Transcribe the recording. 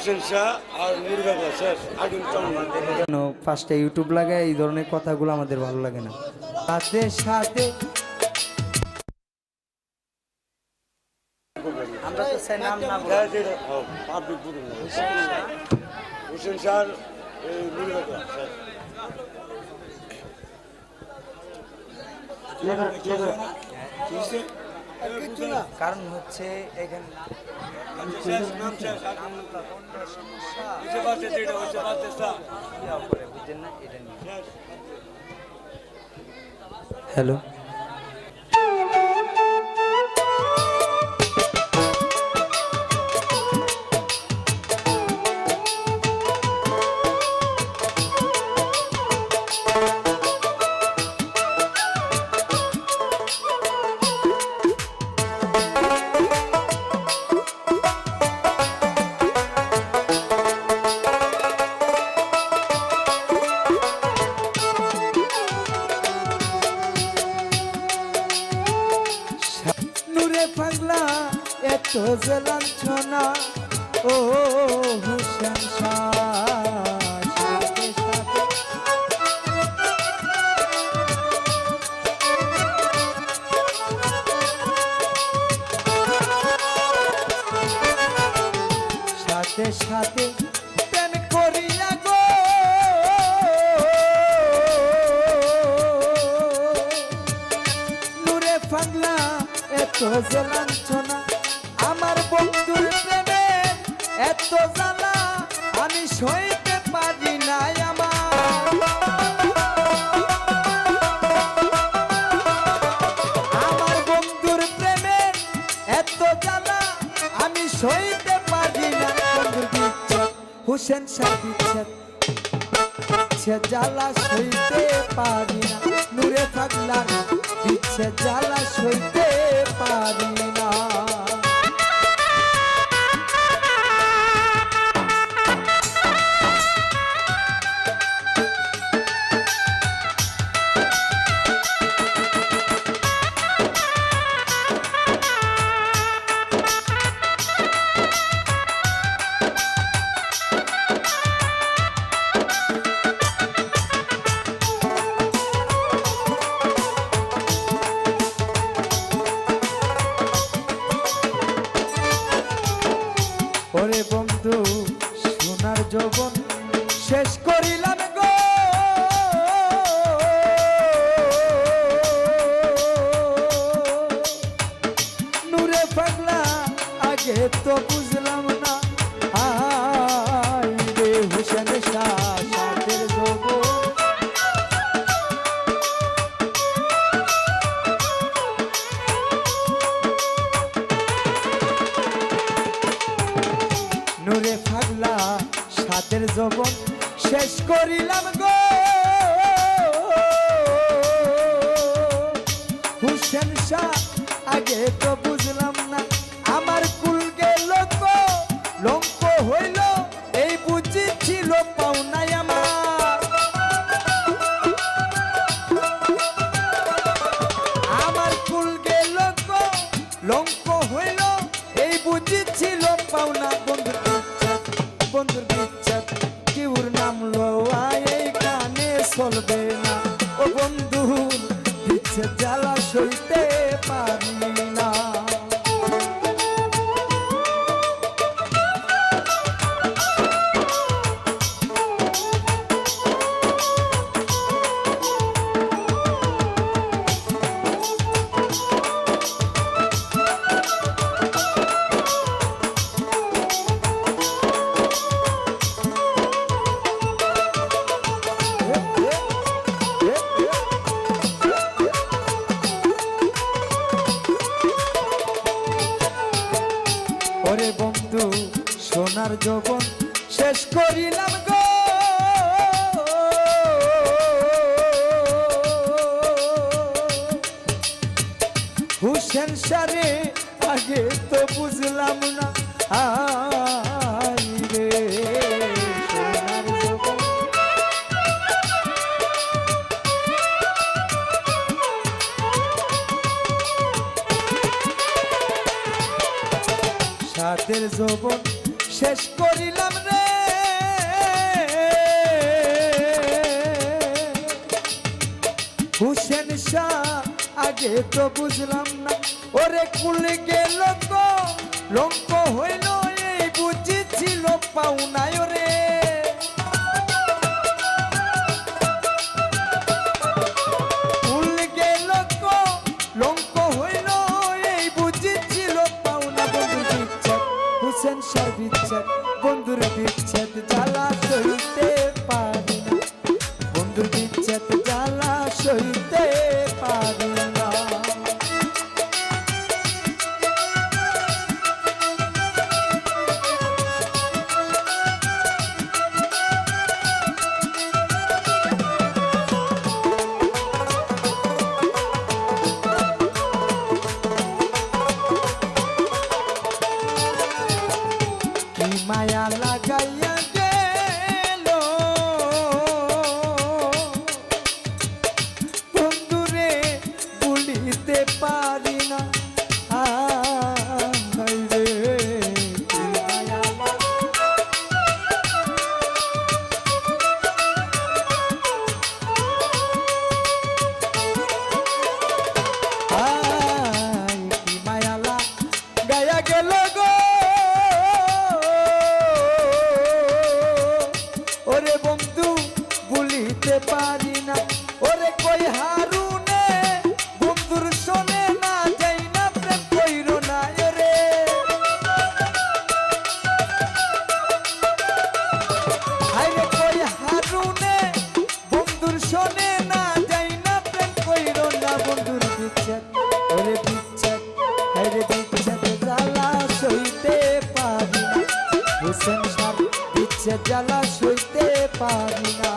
হোসেন শাহ আর মুরগাগা sir আগুন কেন ফার্স্টে ইউটিউব লাগায় এই ধরনের কথাগুলো আমাদের ভালো লাগে না। সাথে সাথে আমরা তো সেই নাম না বলে পাবলিক বলুন হোসেন শাহ মুরগাগা স্যার কারণ হচ্ছে এখানে হ্যালো পাগলা এত যে লাঞ্ছনা ও হোসেন সাথে সাথে প্রেম করিয়া গো নূরে পাগলা এত যে লাঞ্ছনা আমার বন্ধুর প্রেমে এত জ্বালা আমি সইতে পারি না আমার বন্ধুর প্রেমে এত জ্বালা আমি সইতে পারি না বন্ধুর বিচ্ছেদ হোসেন শাহ বিচ্ছেদ জ্বালা সইতে পারি না নূরে পাগলার বিচ্ছেদ জ্বালা সইতে পারি না। ওরে বন্ধু সোনার যৌবন শেষ করিলাম গো নূরে পাগলা আগে তো বুঝলাম না আই রে হোসেন শাহ সাথের যৌবন নূরে পাগলা সাথের যৌবন শেষ করিলাম গো হোসেন শাহ আগে তো বুঝলাম না আমার কুল গেল গো লঙ্ক হইল এই বুঝি ছিল পাওনাই আমার কুল গেল গো লঙ্ক হইল এই বুঝি ছিল পাওনা বন্ধুর বিচ্ছেদ কিউর নাম লোয়া এই কানে চলবে না ও বন্ধুর বিচ্ছেদ জ্বালা সইতে পারি না। ওরে বন্ধু সোনার যৌবন শেষ করিলাম গো হোসেন শাহ আগে তো বুঝলাম না আই রে সোনার যৌবন সাথের যৌবন শেষ করিলাম বুঝলাম রে হুসেন শাহ আগে তো বুঝলাম না ওরে কুল গেল গো লঙ্ক হইল এই বুঝেছিল পাওনায় রে কুল গেল গো লঙ্ক হইল এই বুঝেছিল পাওনা বন্ধুর বিচ্ছেদ হুসেন শাহ বিচ্ছেদ বন্ধুর বিচ্ছেদ জ্বালা সইতে পারি না বন্ধুর বিচ্ছেদ জ্বালা সইতে পারি না কি মায়া লাগাইয়া গেল বন্ধুরে ভুলিতে পারি না হায় রে কি মায়া কি মায়া লাগাইয়া গেল গো ওরে বন্ধু ভুলিতে পারি না ওরে কই হারুনে বন্ধুর শোনে না যাই না প্রেম কইরো না রে আরে কই হারুনে বন্ধুর শোনে না যাই না প্রেম কইরো না বন্ধুর বিচ্ছেদ ওরে বিচ্ছেদ আরে বিচ্ছেদ জ্বালা সইতে পারি না হুসেন শাহ বিচ্ছেদ জ্বালা সইতে পারি না